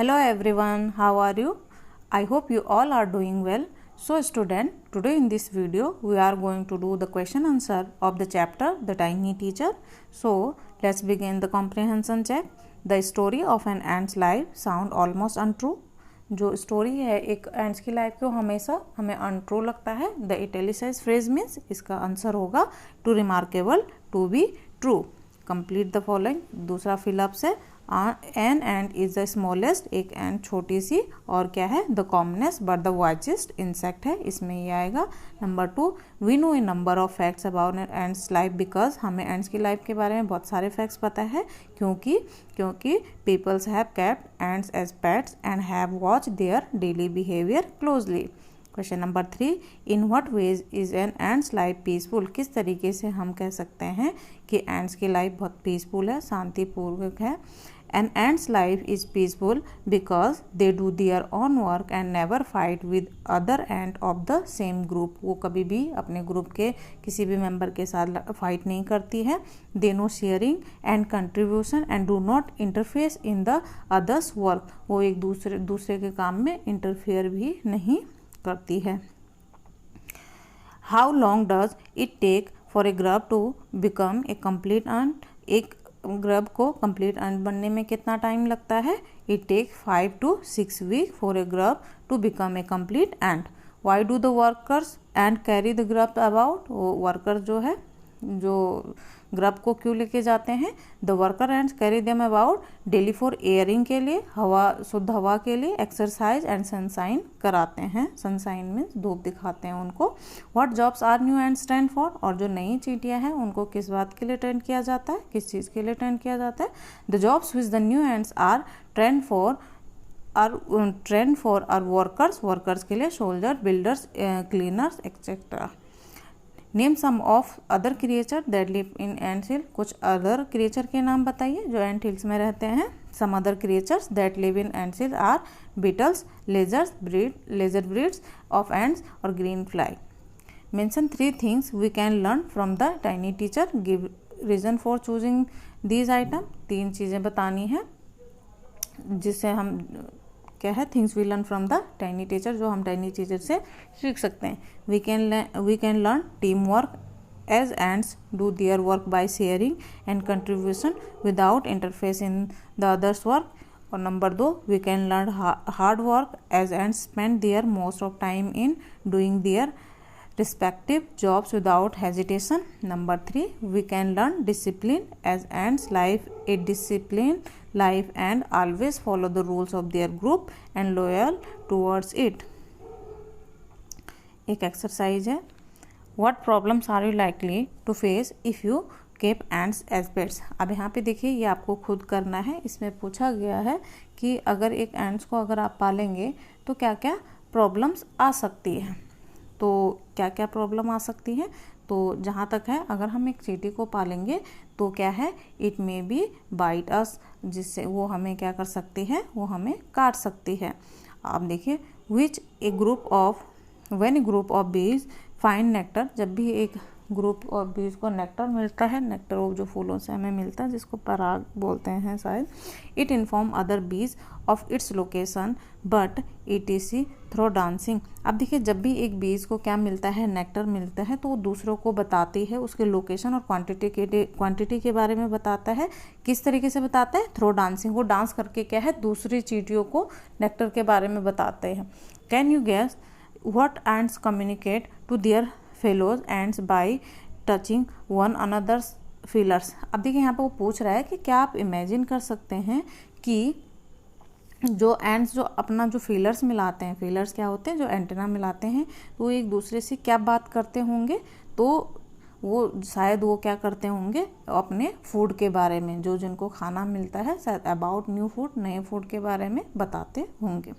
Hello everyone, how are you? I hope you all are doing well. So student, today in this video we are going to do the question answer of the chapter The Tiny Teacher. So let's begin the comprehension check. The story of an ant's life sound almost untrue. जो story है एक ends की life को हमेशा हमें untrue लगता है. The italicised phrase means इसका आंसर होगा to remarkable, to be true. Complete the following. दूसरा फिलअप से an ant is the smallest, एक एंड छोटी सी और क्या है the commonest but the wisest insect है, इसमें ये आएगा. Number 2, we know a number of facts about ants life because हमें एंड्स की लाइफ के बारे में बहुत सारे फैक्ट्स पता है क्योंकि peoples have kept ants as pets and have watch their daily behaviour closely. Question number 3, in what way is an ants life peaceful. किस तरीके से हम कह सकते हैं कि एंड्स की लाइफ बहुत पीसफुल है, शांतिपूर्वक है. An ants life is peaceful because they do their own work and never fight with other ant of the same group. वो कभी भी अपने ग्रुप के किसी भी मेंबर के साथ फाइट नहीं करती है. They know sharing and contribution and do not interfere in the others work. वो एक दूसरे के काम में इंटरफेयर भी नहीं करती है. How long does it take for a grub to become a complete ant. एक ग्रब को कंप्लीट एंट बनने में कितना टाइम लगता है. It take 5 to 6 week for a grub to become a complete ant. Why do the workers ant carry the grub about. वो worker जो है जो ग्रब को क्यों लेके जाते हैं. The worker ants carry them about daily for airing के लिए, हवा शुद्ध हवा के लिए, एक्सरसाइज एंड सनसाइन कराते हैं. सनसाइन मीन्स धूप दिखाते हैं उनको. What jobs are new ants trained for. और जो नई चींटियां हैं उनको किस बात के लिए ट्रेंड किया जाता है, किस चीज़ के लिए ट्रेंड किया जाता है. The jobs which the new ants are trained for are workers के लिए, soldier, builders, cleaners etcetera. Name some of other creature that live in ant hill. कुछ अदर क्रिएचर के नाम बताइए जो एंट हिल्स में रहते हैं. Some other creatures that live in ant hill are beetles, lesser breeds of ants और green fly. Mention 3 things we can learn from the tiny teacher. Give reason for choosing these item. 3 चीज़ें बतानी है जिससे हम क्या है things we learn from the tiny teacher, जो हम टाइनी टीचर से सीख सकते हैं. We can learn team work as ants do their work by sharing and contribution without interface in the others work. और number 2, we can learn hard work as ants spend their most of time in doing their respective jobs without hesitation. Number 3, we can learn discipline as ants live a disciplined life and always follow the rules of their group and loyal towards it. एक exercise है. What problems are you likely to face if you keep ants as pets. अब यहाँ पे देखिए ये आपको खुद करना है. इसमें पूछा गया है कि अगर एक एंट्स को अगर आप पालेंगे तो क्या क्या प्रॉब्लम्स आ सकती है. तो क्या क्या प्रॉब्लम आ सकती है. तो जहाँ तक है अगर हम एक चींटी को पालेंगे तो क्या है इट मे बी बाइट अस, जिससे वो हमें क्या कर सकती है, वो हमें काट सकती है. आप देखिए which a group of when a group of bees find nectar. जब भी एक ग्रुप ऑफ बीज को नेक्टर मिलता है, नेक्टर वो जो फूलों से हमें मिलता है जिसको पराग बोलते हैं शायद. It inform other bees of its location but ETC through dancing. अब देखिए जब भी एक बीज को क्या मिलता है, नेक्टर मिलता है, तो वो दूसरों को बताती है उसके लोकेशन और क्वांटिटी के बारे में बताता है. किस तरीके से बताता है, थ्रो डांसिंग. वो डांस करके क्या है दूसरी चींटियों को नेक्टर के बारे में बताते हैं. Can you guess what ants communicate to their fellows ants by touching one another's feelers. अब देखिए यहाँ पर वो पूछ रहा है कि क्या आप इमेजिन कर सकते हैं कि जो एंड्स जो अपना जो फीलर्स मिलाते हैं, फीलर्स क्या होते हैं जो एंटेना मिलाते हैं, तो वो एक दूसरे से क्या बात करते होंगे. तो वो शायद वो क्या करते होंगे अपने फूड के बारे में, जो जिनको खाना मिलता है शायद अबाउट न्यू फूड, नए फूड के बारे में बताते होंगे.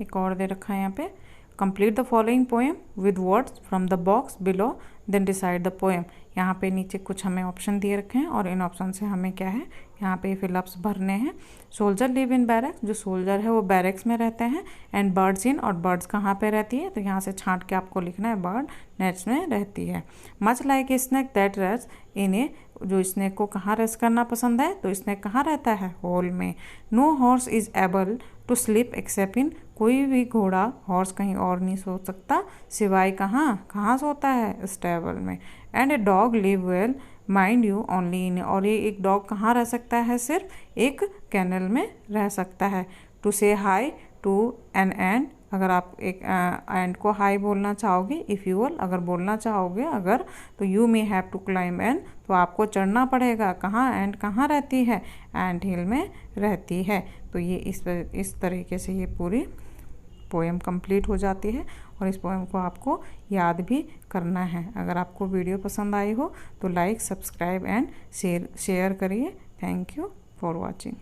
एक और दे रखा है यहाँ पे. Complete the following poem with words from the box below, then decide the poem. यहाँ पे नीचे कुछ हमें ऑप्शन दिए रखे हैं और इन ऑप्शन से हमें क्या है यहाँ पे फिलअप्स भरने हैं। सोल्जर लिव इन बैरक्स, जो सोल्जर है वो बैरक्स में रहते हैं। एंड बर्ड्स इन, और बर्ड्स कहाँ पे रहती है, तो यहाँ से छांट के आपको लिखना है बर्ड नेट्स में रहती है। Much like a snake that rest in a, जो स्नेक को कहाँ रेस्ट करना पसंद है, तो स्नेक कहाँ रहता है, होल में। No horse is able to sleep except in, कोई भी घोड़ा हॉर्स कहीं और नहीं सो सकता सिवाय कहाँ सोता है, स्टेबल में। And a dog live well mind you only in, और ये एक डॉग कहाँ रह सकता है, सिर्फ एक कैनल में रह सकता है। टू से हाई टू एन एंड, अगर आप एक एंड को हाई बोलना चाहोगे, इफ़ यू विल, अगर बोलना चाहोगे अगर, तो you may have to climb and, तो आपको चढ़ना पड़ेगा कहाँ, एंड कहाँ रहती है, एंट हिल में रहती है। तो ये इस तरीके से ये पूरी पोएम कंप्लीट हो जाती है और इस पोएम को आपको याद भी करना है। अगर आपको वीडियो पसंद आई हो तो लाइक, सब्सक्राइब एंड शेयर करिए। Thank you for watching.